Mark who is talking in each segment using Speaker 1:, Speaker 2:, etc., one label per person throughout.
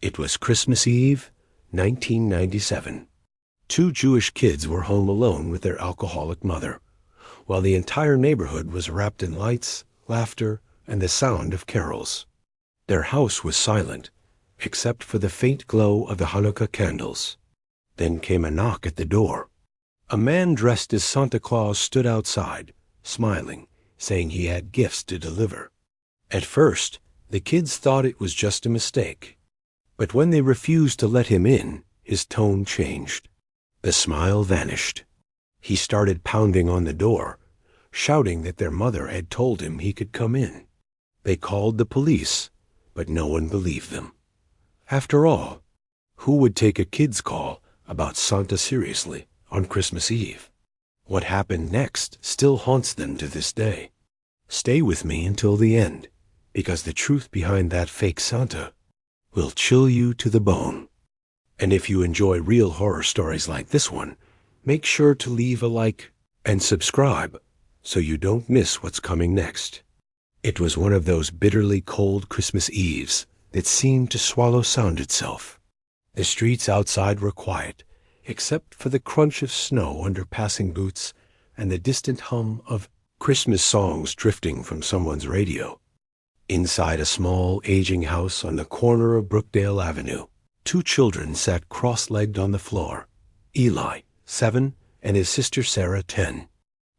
Speaker 1: It was Christmas Eve, 1997. Two Jewish kids were home alone with their alcoholic mother, while the entire neighborhood was wrapped in lights, laughter, and the sound of carols. Their house was silent, except for the faint glow of the Hanukkah candles. Then came a knock at the door. A man dressed as Santa Claus stood outside, smiling, saying he had gifts to deliver. At first, the kids thought it was just a mistake. But when they refused to let him in, his tone changed. The smile vanished. He started pounding on the door, shouting that their mother had told him he could come in. They called the police, but no one believed them. After all, who would take a kid's call about Santa seriously on Christmas Eve? What happened next still haunts them to this day. Stay with me until the end, because the truth behind that fake Santa will chill you to the bone. And if you enjoy real horror stories like this one, make sure to leave a like and subscribe so you don't miss what's coming next. It was one of those bitterly cold Christmas Eves that seemed to swallow sound itself. The streets outside were quiet, except for the crunch of snow under passing boots and the distant hum of Christmas songs drifting from someone's radio. Inside a small, aging house on the corner of Brookdale Avenue, two children sat cross-legged on the floor. Eli, 7, and his sister Sarah, 10.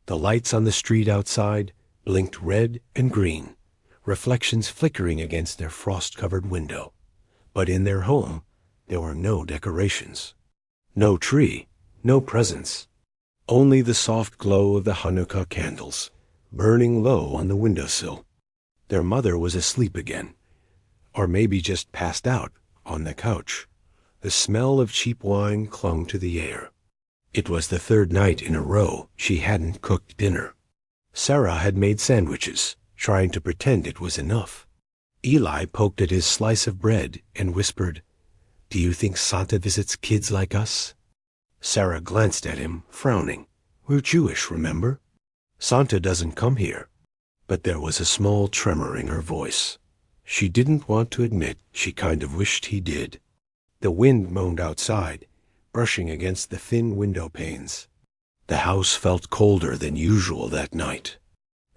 Speaker 1: The lights on the street outside blinked red and green, reflections flickering against their frost-covered window. But in their home, there were no decorations. No tree, no presents. Only the soft glow of the Hanukkah candles, burning low on the windowsill. Their mother was asleep again, or maybe just passed out on the couch. The smell of cheap wine clung to the air. It was the third night in a row she hadn't cooked dinner. Sarah had made sandwiches, trying to pretend it was enough. Eli poked at his slice of bread and whispered, "Do you think Santa visits kids like us?" Sarah glanced at him, frowning. "We're Jewish, remember? Santa doesn't come here." But there was a small tremor in her voice. She didn't want to admit she kind of wished he did. The wind moaned outside, brushing against the thin window panes. The house felt colder than usual that night.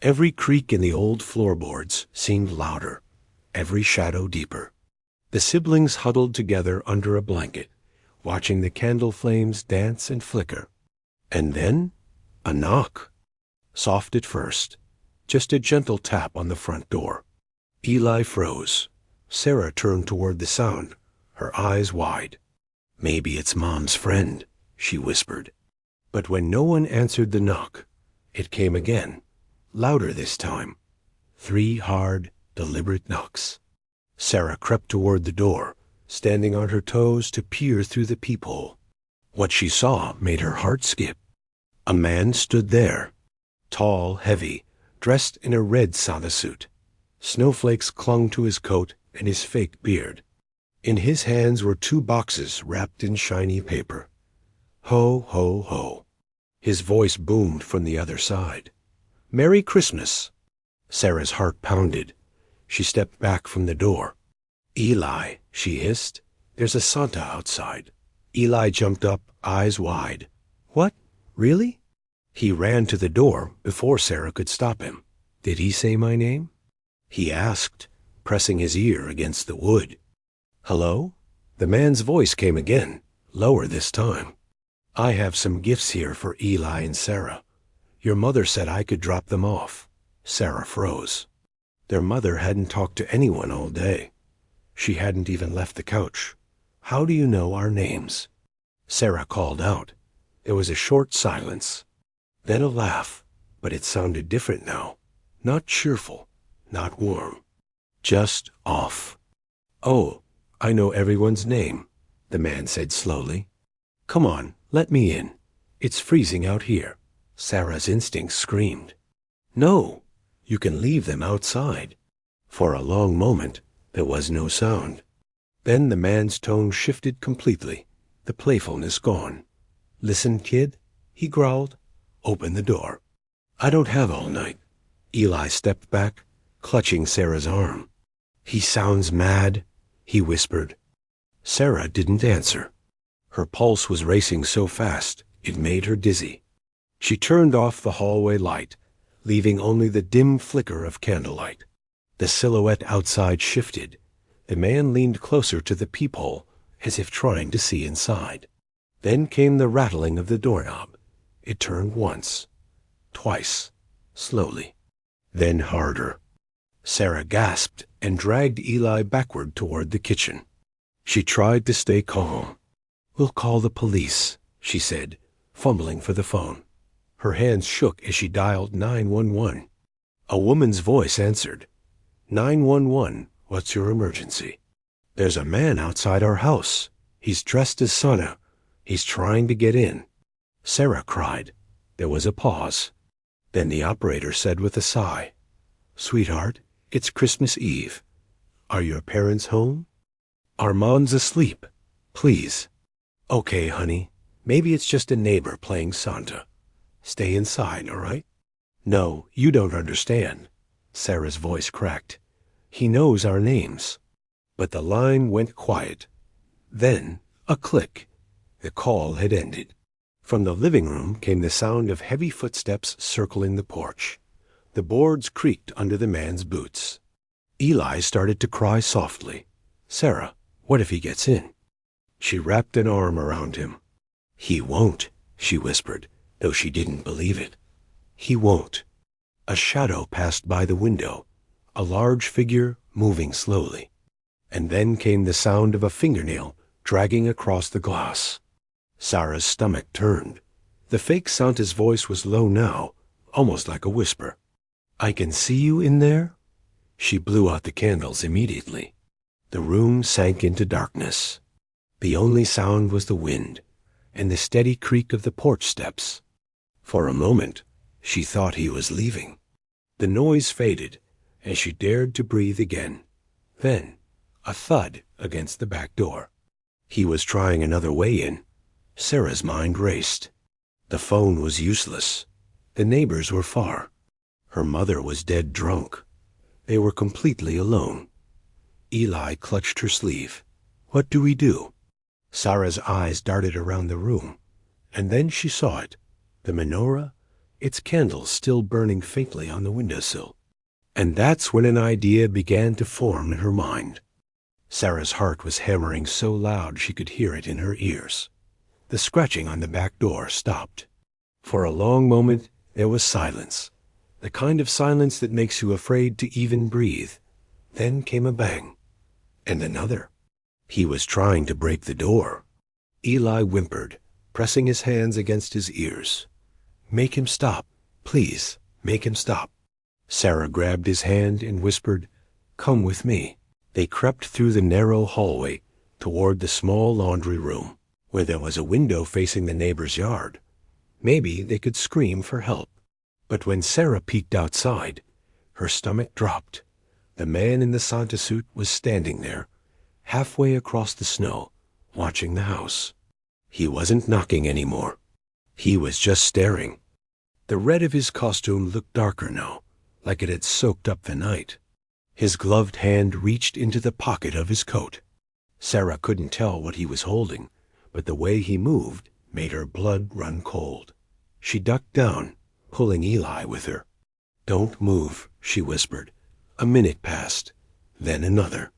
Speaker 1: Every creak in the old floorboards seemed louder, every shadow deeper. The siblings huddled together under a blanket, watching the candle flames dance and flicker. And then, a knock. Soft at first, just a gentle tap on the front door. Eli froze. Sarah turned toward the sound, her eyes wide. "Maybe it's Mom's friend," she whispered. But when no one answered the knock, it came again, louder this time. 3 hard, deliberate knocks. Sarah crept toward the door, standing on her toes to peer through the peephole. What she saw made her heart skip. A man stood there, tall, heavy, dressed in a red Santa suit. Snowflakes clung to his coat and his fake beard. In his hands were 2 boxes wrapped in shiny paper. Ho, ho, ho. His voice boomed from the other side. "Merry Christmas." Sarah's heart pounded. She stepped back from the door. "Eli," she hissed, "there's a Santa outside." Eli jumped up, eyes wide. "What? Really?" He ran to the door before Sarah could stop him. "Did he say my name?" he asked, pressing his ear against the wood. "Hello?" The man's voice came again, lower this time. "I have some gifts here for Eli and Sarah. Your mother said I could drop them off." Sarah froze. Their mother hadn't talked to anyone all day. She hadn't even left the couch. "How do you know our names?" Sarah called out. There was a short silence. Then a laugh, but it sounded different now. Not cheerful, not warm. Just off. "Oh, I know everyone's name," the man said slowly. "Come on, let me in. It's freezing out here." Sarah's instincts screamed. "No, you can leave them outside." For a long moment, there was no sound. Then the man's tone shifted completely, the playfulness gone. "Listen, kid," he growled. "Open the door." "I don't have all night." Eli stepped back, clutching Sarah's arm. "He sounds mad," he whispered. Sarah didn't answer. Her pulse was racing so fast, it made her dizzy. She turned off the hallway light, leaving only the dim flicker of candlelight. The silhouette outside shifted. The man leaned closer to the peephole, as if trying to see inside. Then came the rattling of the doorknob. It turned once, twice, slowly, then harder. Sarah gasped and dragged Eli backward toward the kitchen. She tried to stay calm. "We'll call the police," she said, fumbling for the phone. Her hands shook as she dialed 911. A woman's voice answered. 911, what's your emergency? There's a man outside our house. He's dressed as Santa. He's trying to get in. Sarah cried. There was a pause. Then the operator said with a sigh, "Sweetheart, it's Christmas Eve. Are your parents home? Armand's asleep. Please." "Okay, honey. Maybe it's just a neighbor playing Santa. Stay inside, all right?" "No, you don't understand." Sarah's voice cracked. "He knows our names." But the line went quiet. Then a click. The call had ended. From the living room came the sound of heavy footsteps circling the porch. The boards creaked under the man's boots. Eli started to cry softly. "Sarah, what if he gets in?" She wrapped an arm around him. "He won't," she whispered, though she didn't believe it. "He won't." A shadow passed by the window, a large figure moving slowly. And then came the sound of a fingernail dragging across the glass. Sarah's stomach turned. The fake Santa's voice was low now, almost like a whisper. "I can see you in there?" She blew out the candles immediately. The room sank into darkness. The only sound was the wind and the steady creak of the porch steps. For a moment, she thought he was leaving. The noise faded, and she dared to breathe again. Then, a thud against the back door. He was trying another way in. Sarah's mind raced. The phone was useless. The neighbors were far. Her mother was dead drunk. They were completely alone. Eli clutched her sleeve. "What do we do?" Sarah's eyes darted around the room, and then she saw it. The menorah, its candles still burning faintly on the windowsill. And that's when an idea began to form in her mind. Sarah's heart was hammering so loud she could hear it in her ears. The scratching on the back door stopped. For a long moment there was silence, the kind of silence that makes you afraid to even breathe. Then came a bang, and another. He was trying to break the door. Eli whimpered, pressing his hands against his ears. "Make him stop. Please, make him stop." Sarah grabbed his hand and whispered, "Come with me." They crept through the narrow hallway toward the small laundry room, where there was a window facing the neighbor's yard. Maybe they could scream for help. But when Sarah peeked outside, her stomach dropped. The man in the Santa suit was standing there, halfway across the snow, watching the house. He wasn't knocking anymore. He was just staring. The red of his costume looked darker now, like it had soaked up the night. His gloved hand reached into the pocket of his coat. Sarah couldn't tell what he was holding, but the way he moved made her blood run cold. She ducked down, pulling Eli with her. "Don't move," she whispered. A minute passed, then another.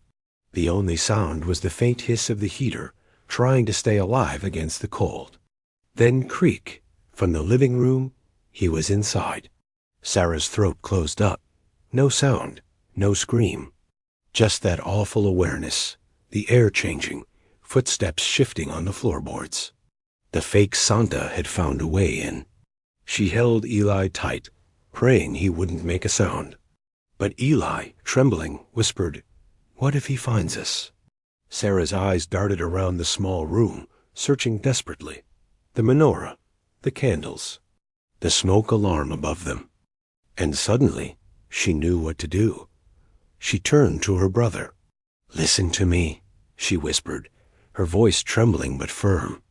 Speaker 1: The only sound was the faint hiss of the heater, trying to stay alive against the cold. Then creak. From the living room, he was inside. Sarah's throat closed up. No sound, no scream. Just that awful awareness, the air changing, footsteps shifting on the floorboards. The fake Santa had found a way in. She held Eli tight, praying he wouldn't make a sound. But Eli, trembling, whispered, "What if he finds us?" Sarah's eyes darted around the small room, searching desperately. The menorah, the candles, the smoke alarm above them. And suddenly, she knew what to do. She turned to her brother. "Listen to me," she whispered, her voice trembling but firm.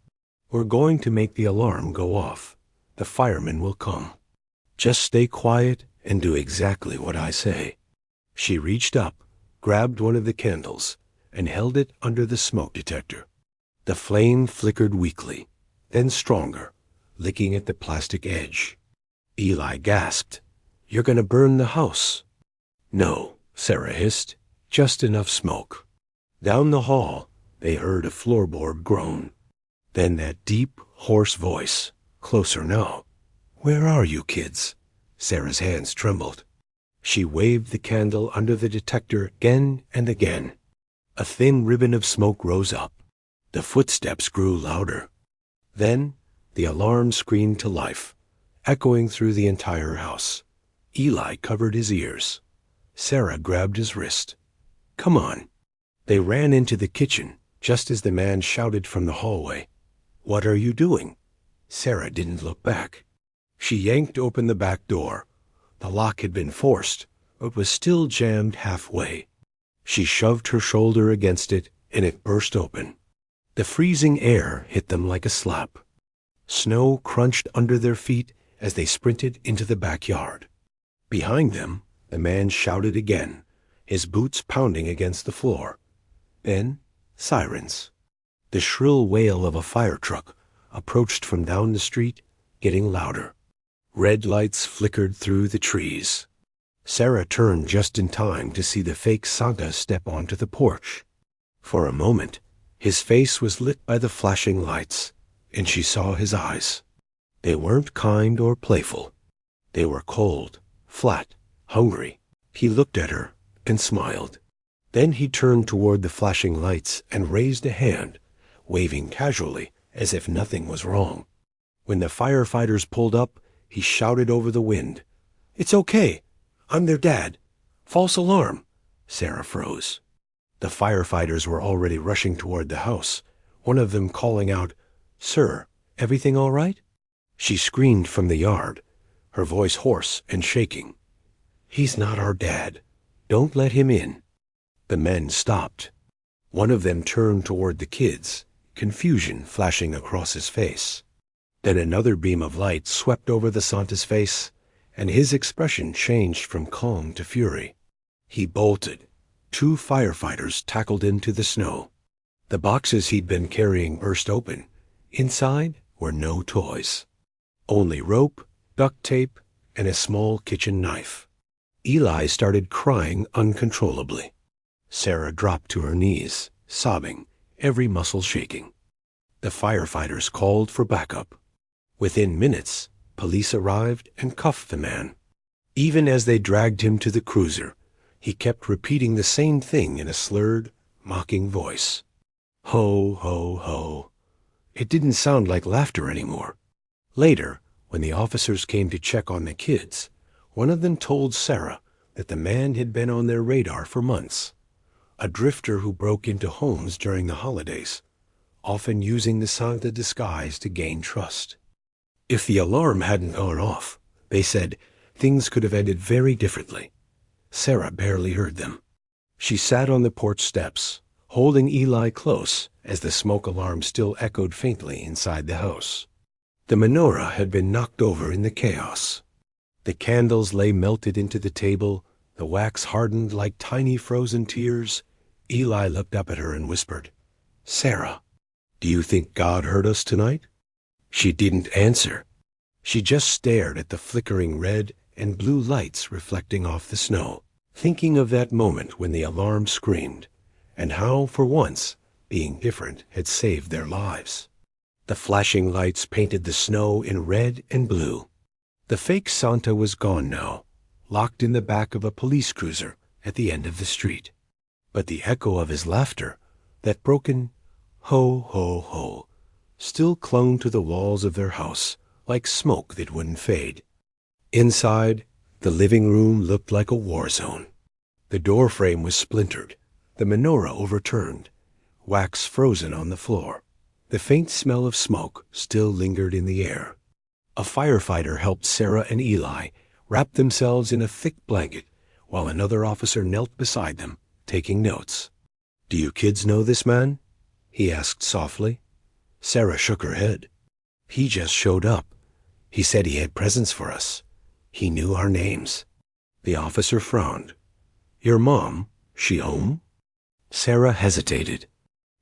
Speaker 1: "We're going to make the alarm go off. The firemen will come. Just stay quiet and do exactly what I say." She reached up, grabbed one of the candles, and held it under the smoke detector. The flame flickered weakly, then stronger, licking at the plastic edge. Eli gasped. "You're going to burn the house." "No," Sarah hissed. "Just enough smoke." Down the hall, they heard a floorboard groan. Then that deep, hoarse voice, closer now. "Where are you kids?" Sarah's hands trembled. She waved the candle under the detector again and again. A thin ribbon of smoke rose up. The footsteps grew louder. Then the alarm screamed to life, echoing through the entire house. Eli covered his ears. Sarah grabbed his wrist. "Come on." They ran into the kitchen just as the man shouted from the hallway. "What are you doing?" Sarah didn't look back. She yanked open the back door. The lock had been forced, but was still jammed halfway. She shoved her shoulder against it, and it burst open. The freezing air hit them like a slap. Snow crunched under their feet as they sprinted into the backyard. Behind them, the man shouted again, his boots pounding against the floor. Then, sirens. The shrill wail of a fire truck approached from down the street, getting louder. Red lights flickered through the trees. Sarah turned just in time to see the fake Santa step onto the porch. For a moment, his face was lit by the flashing lights, and she saw his eyes. They weren't kind or playful. They were cold, flat, hungry. He looked at her and smiled. Then he turned toward the flashing lights and raised a hand, waving casually as if nothing was wrong. When the firefighters pulled up, he shouted over the wind, "It's okay. I'm their dad. False alarm." Sarah froze. The firefighters were already rushing toward the house, one of them calling out, "Sir, everything all right?" She screamed from the yard, her voice hoarse and shaking. "He's not our dad. Don't let him in." The men stopped. One of them turned toward the kids, confusion flashing across his face. Then another beam of light swept over the Santa's face, and his expression changed from calm to fury. He bolted. 2 firefighters tackled into the snow. The boxes he'd been carrying burst open. Inside were no toys. Only rope, duct tape, and a small kitchen knife. Eli started crying uncontrollably. Sarah dropped to her knees, sobbing, every muscle shaking. The firefighters called for backup. Within minutes, police arrived and cuffed the man. Even as they dragged him to the cruiser, he kept repeating the same thing in a slurred, mocking voice. Ho, ho, ho. It didn't sound like laughter anymore. Later, when the officers came to check on the kids, one of them told Sarah that the man had been on their radar for months. A drifter who broke into homes during the holidays, often using the Santa disguise to gain trust. If the alarm hadn't gone off, they said, things could have ended very differently. Sarah barely heard them. She sat on the porch steps, holding Eli close as the smoke alarm still echoed faintly inside the house. The menorah had been knocked over in the chaos. The candles lay melted into the table, the wax hardened like tiny frozen tears. Eli looked up at her and whispered, "Sarah, do you think God heard us tonight?" She didn't answer. She just stared at the flickering red and blue lights reflecting off the snow, thinking of that moment when the alarm screamed, and how, for once, being different had saved their lives. The flashing lights painted the snow in red and blue. The fake Santa was gone now, locked in the back of a police cruiser at the end of the street. But the echo of his laughter, that broken ho, ho, ho, still clung to the walls of their house like smoke that wouldn't fade. Inside, the living room looked like a war zone. The door frame was splintered, the menorah overturned, wax frozen on the floor. The faint smell of smoke still lingered in the air. A firefighter helped Sarah and Eli wrap themselves in a thick blanket while another officer knelt beside them, taking notes. "Do you kids know this man?" he asked softly. Sarah shook her head. "He just showed up. He said he had presents for us. He knew our names." The officer frowned. "Your mom, she home?" Sarah hesitated.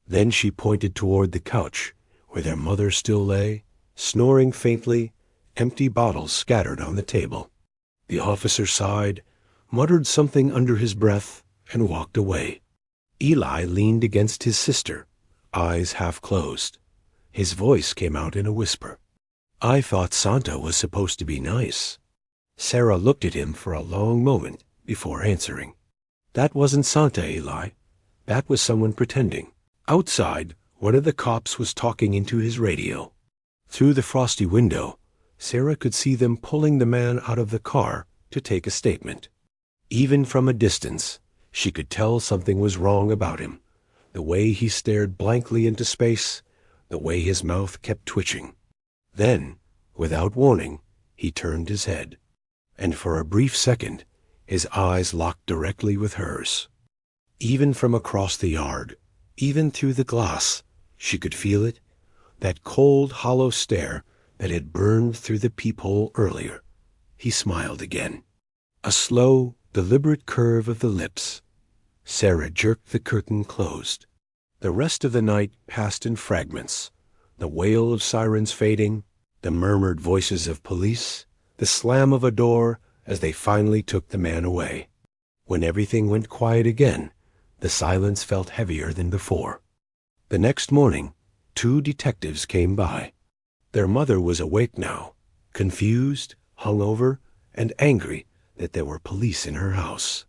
Speaker 1: Then she pointed toward the couch, where their mother still lay, snoring faintly, empty bottles scattered on the table. The officer sighed, muttered something under his breath, and walked away. Eli leaned against his sister, eyes half closed. His voice came out in a whisper. "I thought Santa was supposed to be nice." Sarah looked at him for a long moment before answering. "That wasn't Santa, Eli. That was someone pretending." Outside, one of the cops was talking into his radio. Through the frosty window, Sarah could see them pulling the man out of the car to take a statement. Even from a distance, she could tell something was wrong about him. The way he stared blankly into space, the way his mouth kept twitching. Then, without warning, he turned his head, and for a brief second, his eyes locked directly with hers. Even from across the yard, even through the glass, she could feel it, that cold, hollow stare that had burned through the peephole earlier. He smiled again. A slow, deliberate curve of the lips. Sarah jerked the curtain closed. The rest of the night passed in fragments. The wail of sirens fading, the murmured voices of police, the slam of a door as they finally took the man away. When everything went quiet again, the silence felt heavier than before. The next morning, 2 detectives came by. Their mother was awake now, confused, hungover, and angry that there were police in her house.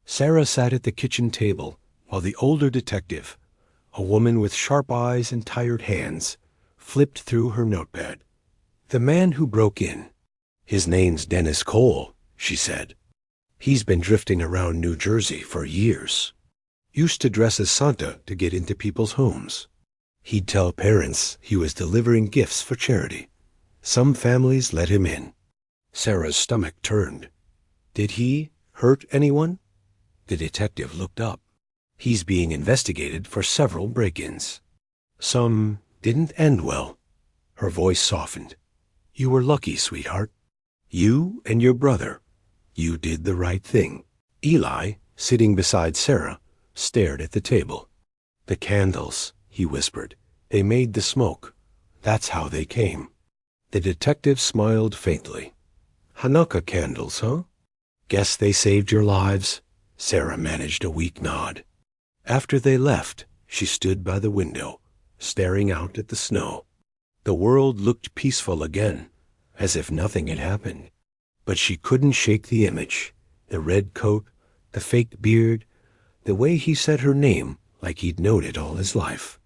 Speaker 1: Sarah sat at the kitchen table while the older detective, a woman with sharp eyes and tired hands, flipped through her notepad. "The man who broke in. His name's Dennis Cole," she said. "He's been drifting around New Jersey for years. Used to dress as Santa to get into people's homes. He'd tell parents he was delivering gifts for charity. Some families let him in." Sarah's stomach turned. "Did he hurt anyone?" The detective looked up. "He's being investigated for several break-ins. Some didn't end well." Her voice softened. "You were lucky, sweetheart. You and your brother. You did the right thing." Eli, sitting beside Sarah, stared at the table. "The candles," he whispered. "They made the smoke. That's how they came." The detective smiled faintly. "Hanukkah candles, huh? Guess they saved your lives." Sarah managed a weak nod. After they left, she stood by the window, staring out at the snow. The world looked peaceful again, as if nothing had happened. But she couldn't shake the image, the red coat, the faked beard, the way he said her name like he'd known it all his life.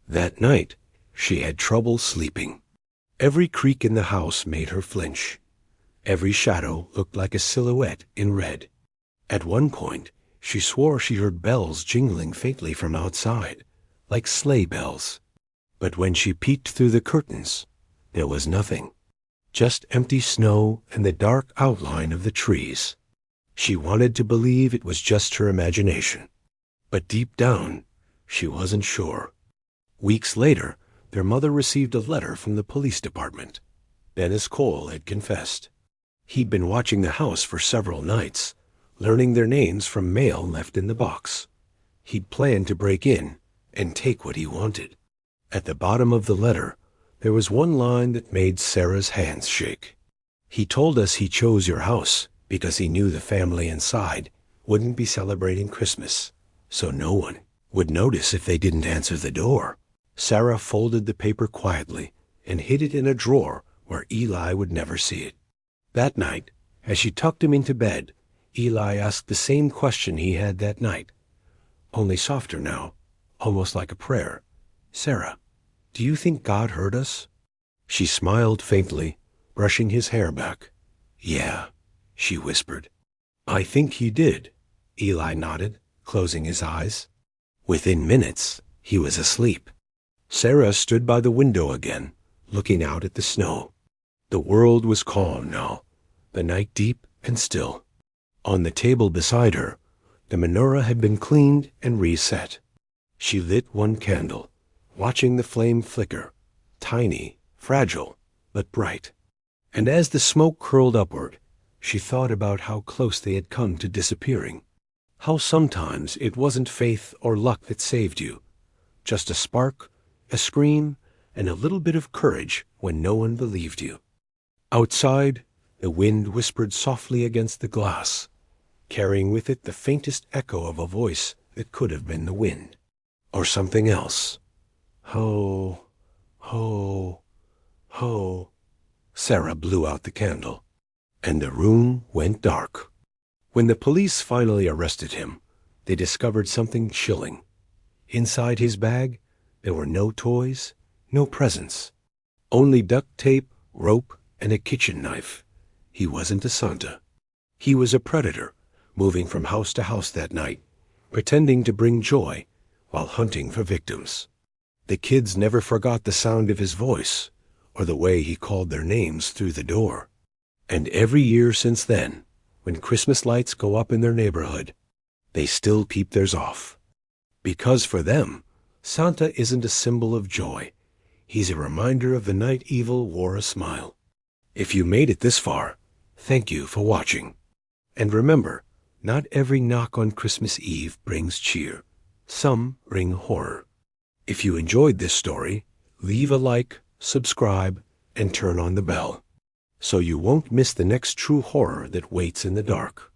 Speaker 1: That night, she had trouble sleeping. Every creak in the house made her flinch. Every shadow looked like a silhouette in red. At one point, she swore she heard bells jingling faintly from outside, like sleigh bells. But when she peeked through the curtains, there was nothing. Just empty snow and the dark outline of the trees. She wanted to believe it was just her imagination. But deep down, she wasn't sure. Weeks later, their mother received a letter from the police department. Dennis Cole had confessed. He'd been watching the house for several nights, learning their names from mail left in the box. He'd planned to break in and take what he wanted. At the bottom of the letter, there was one line that made Sarah's hands shake. "He told us he chose your house because he knew the family inside wouldn't be celebrating Christmas, so no one would notice if they didn't answer the door." Sarah folded the paper quietly and hid it in a drawer where Eli would never see it. That night, as she tucked him into bed, Eli asked the same question he had that night, only softer now, almost like a prayer. "Sarah, do you think God heard us?" She smiled faintly, brushing his hair back. "Yeah," she whispered. "I think he did," Eli nodded, closing his eyes. Within minutes, he was asleep. Sarah stood by the window again, looking out at the snow. The world was calm now, the night deep and still. On the table beside her, the menorah had been cleaned and reset. She lit one candle, watching the flame flicker, tiny, fragile, but bright. And as the smoke curled upward, she thought about how close they had come to disappearing. How sometimes it wasn't faith or luck that saved you, just a spark, a scream, and a little bit of courage when no one believed you. Outside, the wind whispered softly against the glass, carrying with it the faintest echo of a voice that could have been the wind, or something else. Ho, ho, ho. Sarah blew out the candle, and the room went dark. When the police finally arrested him, they discovered something chilling. Inside his bag, there were no toys, no presents, only duct tape, rope, and a kitchen knife. He wasn't a Santa. He was a predator, moving from house to house that night, pretending to bring joy while hunting for victims. The kids never forgot the sound of his voice or the way he called their names through the door. And every year since then, when Christmas lights go up in their neighborhood, they still keep theirs off. Because for them, Santa isn't a symbol of joy. He's a reminder of the night evil wore a smile. If you made it this far, thank you for watching. And remember, not every knock on Christmas Eve brings cheer. Some bring horror. If you enjoyed this story, leave a like, subscribe, and turn on the bell, so you won't miss the next true horror that waits in the dark.